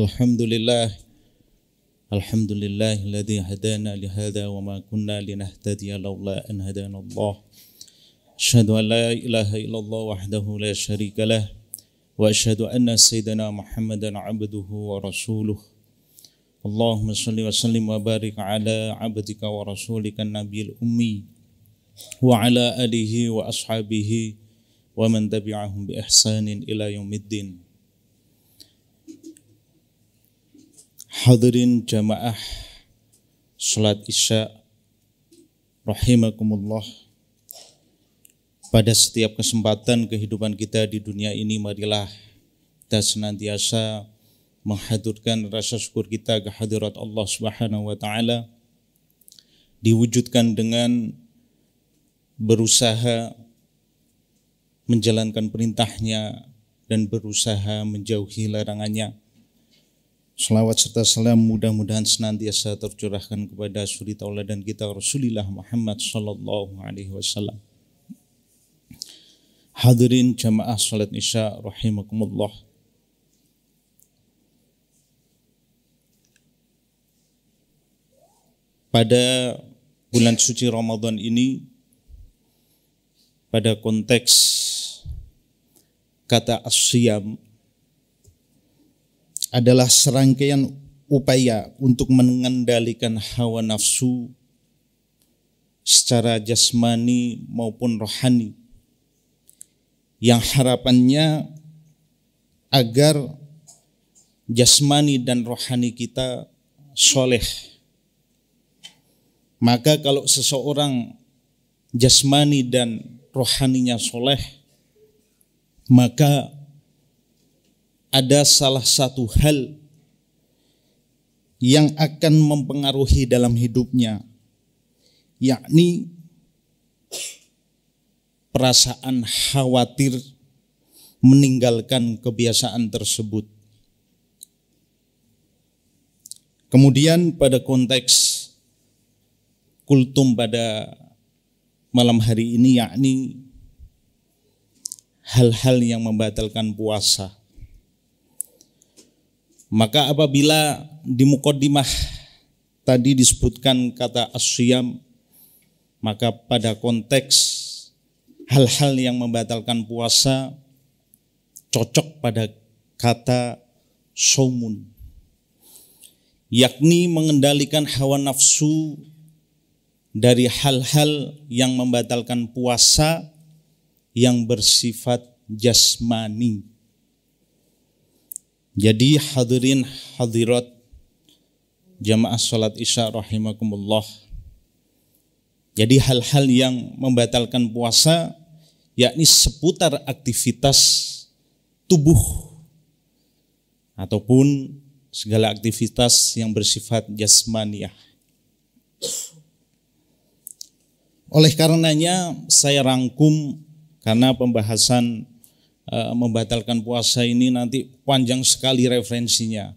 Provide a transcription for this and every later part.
Alhamdulillah, alladzi hadana li hadza wa ma kunna linahtadiya laula an hadana Allah. Asyhadu an la ilaha illallah wahdahu la syarika lah wa asyhadu anna sayyidana Muhammadan abduhu wa rasuluh. Allahumma shalli wa sallim wa barik ala abdika wa rasulika nabiyil ummi wa ala alihi wa ashabihi wa man tabi'ahum bi ihsanin ila yaumiddin. Hadirin jamaah salat Isya rahimakumullah. Pada setiap kesempatan kehidupan kita di dunia ini, marilah kita senantiasa menghaturkan rasa syukur kita ke hadirat Allah Subhanahu wa taala, diwujudkan dengan berusaha menjalankan perintahnya dan berusaha menjauhi larangannya. Salawat serta salam mudah-mudahan senantiasa tercurahkan kepada suri tauladan kita Rasulullah Muhammad sallallahu alaihi wasallam. Hadirin jamaah salat Isya rahimakumullah. Pada bulan suci Ramadan ini, pada konteks kata as-siyam adalah serangkaian upaya untuk mengendalikan hawa nafsu secara jasmani maupun rohani, yang harapannya agar jasmani dan rohani kita soleh. Maka kalau seseorang jasmani dan rohaninya soleh, maka ada salah satu hal yang akan mempengaruhi dalam hidupnya, yakni perasaan khawatir meninggalkan kebiasaan tersebut. Kemudian pada konteks kultum pada malam hari ini, yakni hal-hal yang membatalkan puasa. Maka apabila di muqaddimah tadi disebutkan kata as-siyam, maka pada konteks hal-hal yang membatalkan puasa cocok pada kata saumun, yakni mengendalikan hawa nafsu dari hal-hal yang membatalkan puasa yang bersifat jasmani. Jadi hadirin hadirat jamaah salat Isya rahimakumullah. Jadi hal-hal yang membatalkan puasa yakni seputar aktivitas tubuh ataupun segala aktivitas yang bersifat jasmaniyah. Oleh karenanya saya rangkum, karena pembahasan membatalkan puasa ini nanti panjang sekali referensinya,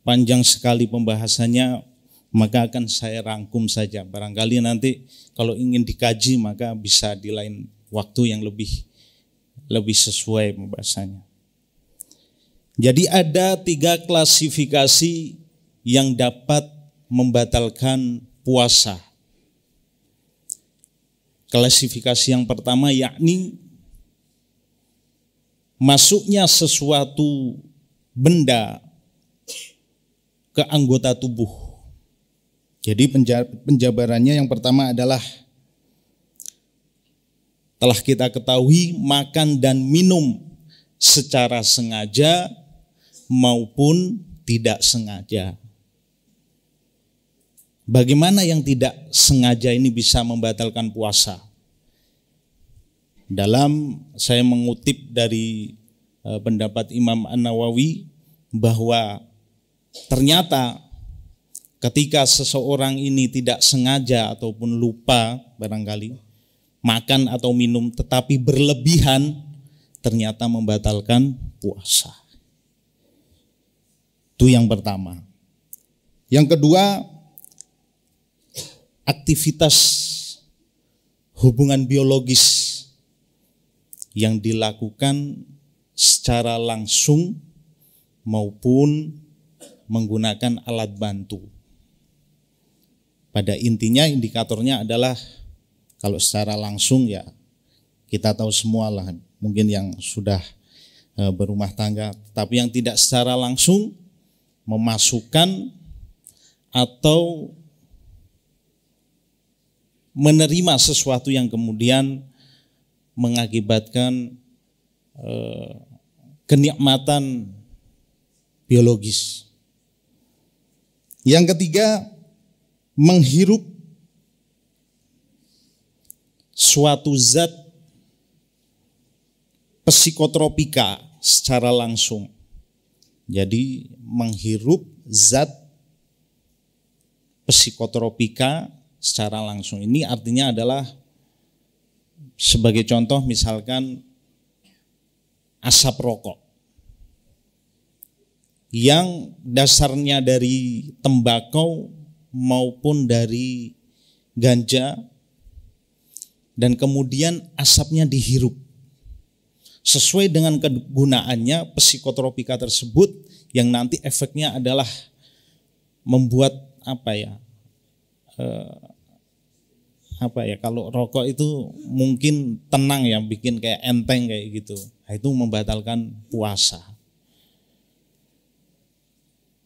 panjang sekali pembahasannya, maka akan saya rangkum saja. Barangkali nanti kalau ingin dikaji maka bisa di lain waktu yang lebih sesuai pembahasannya. Jadi ada 3 klasifikasi yang dapat membatalkan puasa. Klasifikasi yang pertama yakni masuknya sesuatu benda ke anggota tubuh. Jadi penjabarannya yang pertama adalah telah kita ketahui makan dan minum secara sengaja maupun tidak sengaja. Bagaimana yang tidak sengaja ini bisa membatalkan puasa? Dalam saya mengutip dari pendapat Imam An-Nawawi bahwa ternyata ketika seseorang ini tidak sengaja ataupun lupa barangkali makan atau minum tetapi berlebihan, ternyata membatalkan puasa. Itu yang pertama. Yang kedua, aktivitas hubungan biologis yang dilakukan secara langsung maupun menggunakan alat bantu. Pada intinya indikatornya adalah kalau secara langsung ya kita tahu semua lah, mungkin yang sudah berumah tangga, tapi yang tidak secara langsung memasukkan atau menerima sesuatu yang kemudian mengakibatkan kenikmatan biologis. Yang ketiga, menghirup suatu zat psikotropika secara langsung. Jadi menghirup zat psikotropika secara langsung. Ini artinya adalah sebagai contoh misalkan asap rokok yang dasarnya dari tembakau maupun dari ganja dan kemudian asapnya dihirup. Sesuai dengan kegunaannya psikotropika tersebut yang nanti efeknya adalah membuat kalau rokok itu mungkin tenang ya, bikin kayak enteng kayak gitu. Nah, itu membatalkan puasa.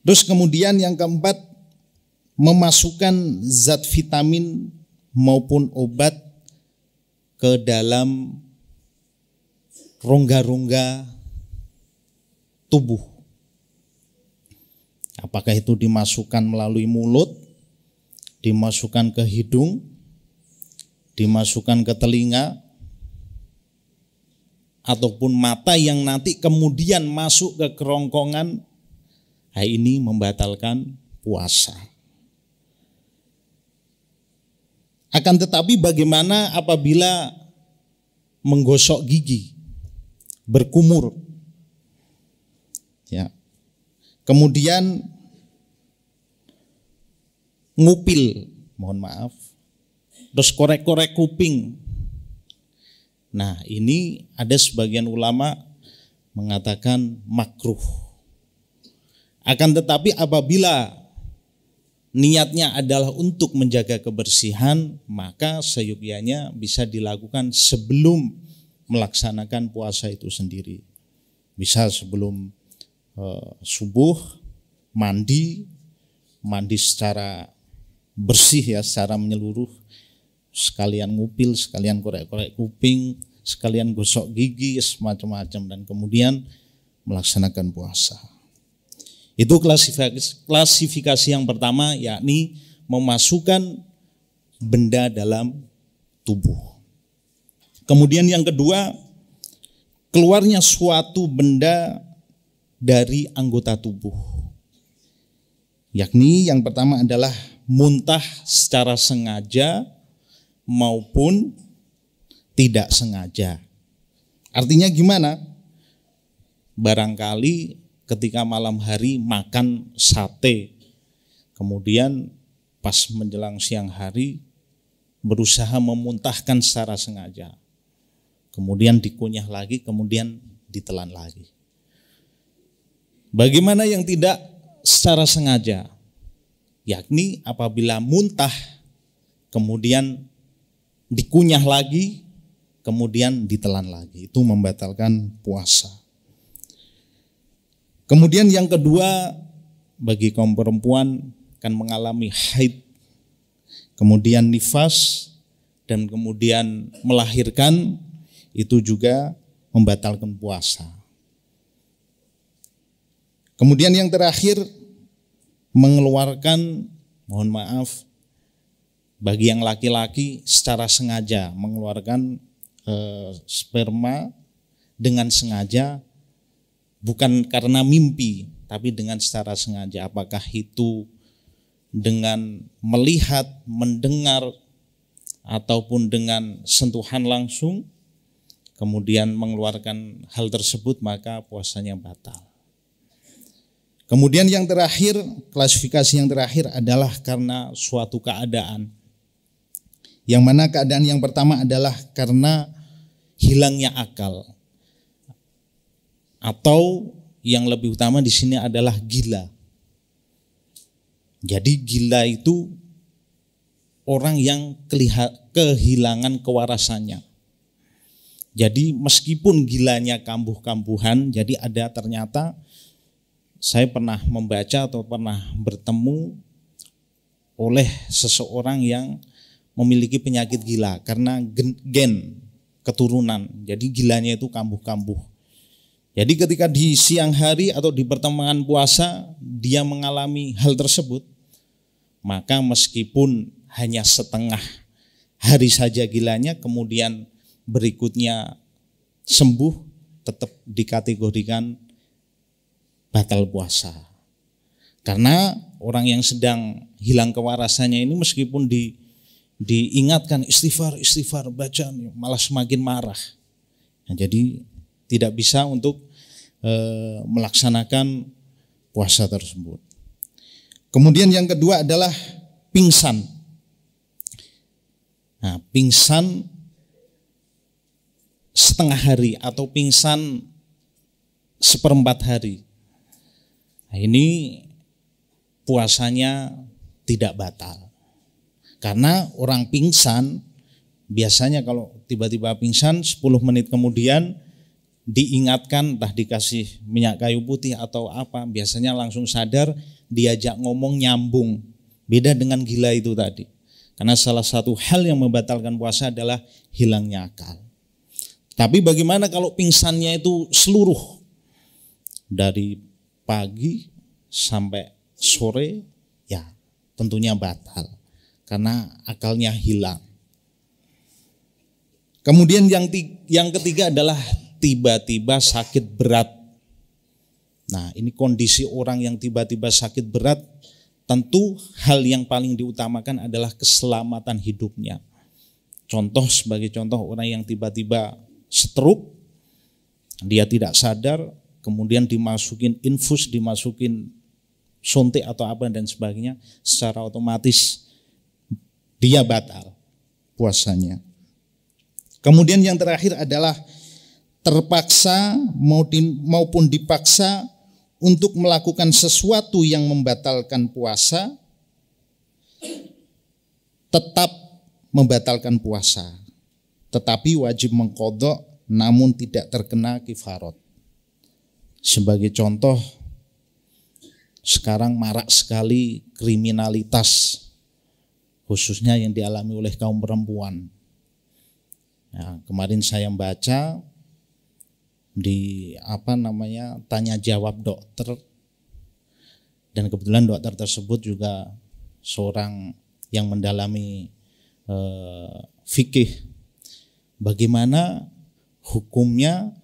Terus kemudian yang keempat, memasukkan zat vitamin maupun obat ke dalam rongga-rongga tubuh. Apakah itu dimasukkan melalui mulut, dimasukkan ke hidung, dimasukkan ke telinga, ataupun mata yang nanti kemudian masuk ke kerongkongan, ini membatalkan puasa. Akan tetapi bagaimana apabila menggosok gigi, berkumur, ya, kemudian ngupil, mohon maaf, terus korek-korek kuping. Nah, ini ada sebagian ulama mengatakan makruh. Akan tetapi apabila niatnya adalah untuk menjaga kebersihan, maka seyogyanya bisa dilakukan sebelum melaksanakan puasa itu sendiri. Bisa sebelum subuh mandi secara bersih ya, secara menyeluruh, sekalian ngupil, sekalian korek-korek kuping, sekalian gosok gigi, semacam-macam, dan kemudian melaksanakan puasa. Itu klasifikasi yang pertama, yakni memasukkan benda dalam tubuh. Kemudian yang kedua, keluarnya suatu benda dari anggota tubuh. Yakni yang pertama adalah muntah secara sengaja maupun tidak sengaja. Artinya gimana? Barangkali ketika malam hari makan sate, kemudian pas menjelang siang hari berusaha memuntahkan secara sengaja, kemudian dikunyah lagi, kemudian ditelan lagi. Bagaimana yang tidak secara sengaja? Yakni apabila muntah, kemudian dikunyah lagi, kemudian ditelan lagi, itu membatalkan puasa. Kemudian yang kedua, bagi kaum perempuan kan mengalami haid, kemudian nifas, dan kemudian melahirkan, itu juga membatalkan puasa. Kemudian yang terakhir, mengeluarkan, mohon maaf, bagi yang laki-laki secara sengaja mengeluarkan sperma dengan sengaja, bukan karena mimpi, tapi dengan secara sengaja. Apakah itu dengan melihat, mendengar, ataupun dengan sentuhan langsung, kemudian mengeluarkan hal tersebut, maka puasanya batal. Kemudian yang terakhir, klasifikasi yang terakhir adalah karena suatu keadaan. Yang mana keadaan yang pertama adalah karena hilangnya akal. Atau yang lebih utama di sini adalah gila. Jadi gila itu orang yang kehilangan kewarasannya. Jadi meskipun gilanya kambuh-kambuhan, jadi ada ternyata saya pernah membaca atau pernah bertemu oleh seseorang yang memiliki penyakit gila karena gen keturunan. Jadi gilanya itu kambuh-kambuh. Jadi ketika di siang hari atau di pertengahan puasa dia mengalami hal tersebut, maka meskipun hanya setengah hari saja gilanya, kemudian berikutnya sembuh, tetap dikategorikan batal puasa. Karena orang yang sedang hilang kewarasannya ini meskipun diingatkan istighfar baca, malah semakin marah. Nah, jadi tidak bisa untuk melaksanakan puasa tersebut. Kemudian yang kedua adalah pingsan. Nah, pingsan setengah hari atau pingsan seperempat hari. Nah, ini puasanya tidak batal. Karena orang pingsan biasanya kalau tiba-tiba pingsan 10 menit kemudian diingatkan, entah dikasih minyak kayu putih atau apa, biasanya langsung sadar, diajak ngomong nyambung. Beda dengan gila itu tadi. Karena salah satu hal yang membatalkan puasa adalah hilangnya akal. Tapi bagaimana kalau pingsannya itu seluruh dari pagi sampai sore, ya tentunya batal karena akalnya hilang. Kemudian yang ketiga adalah tiba-tiba sakit berat. Nah, ini kondisi orang yang tiba-tiba sakit berat, tentu hal yang paling diutamakan adalah keselamatan hidupnya. Sebagai contoh orang yang tiba-tiba stroke, dia tidak sadar, kemudian dimasukin infus, dimasukin suntik atau apa dan sebagainya, secara otomatis dia batal puasanya. Kemudian yang terakhir adalah terpaksa maupun dipaksa untuk melakukan sesuatu yang membatalkan puasa, tetap membatalkan puasa, tetapi wajib mengqadha namun tidak terkena kifarat. Sebagai contoh, sekarang marak sekali kriminalitas, khususnya yang dialami oleh kaum perempuan. Nah, kemarin saya membaca di tanya jawab dokter, dan kebetulan dokter tersebut juga seorang yang mendalami fikih. Bagaimana hukumnya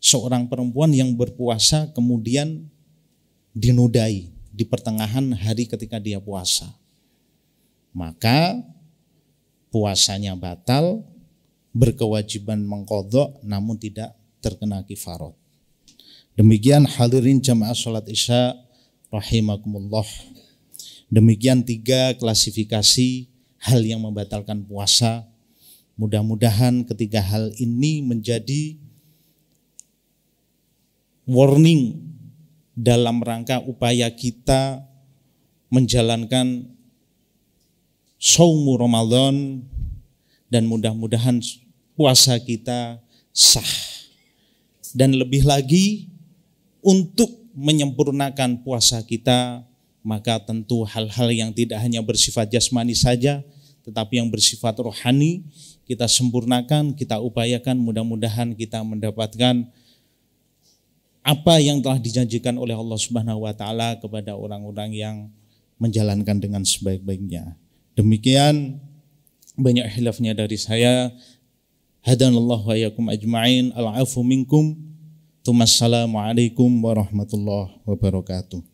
seorang perempuan yang berpuasa kemudian dinodai di pertengahan hari ketika dia puasa? Maka puasanya batal, berkewajiban mengqadha namun tidak terkena kifarat. Demikian hadirin jamaah salat Isya rahimakumullah. Demikian 3 klasifikasi hal yang membatalkan puasa. Mudah-mudahan ketiga hal ini menjadi warning dalam rangka upaya kita menjalankan Shaumu Ramadan, dan mudah-mudahan puasa kita sah. Dan lebih lagi untuk menyempurnakan puasa kita, maka tentu hal-hal yang tidak hanya bersifat jasmani saja, tetapi yang bersifat rohani kita sempurnakan, kita upayakan. Mudah-mudahan kita mendapatkan apa yang telah dijanjikan oleh Allah Subhanahu wa taala kepada orang-orang yang menjalankan dengan sebaik-baiknya. Demikian, banyak khilafnya dari saya. Hadanallahu wa iyyakum ajma'in. Al-'afwu minkum. Assalamualaikum warahmatullahi wabarakatuh.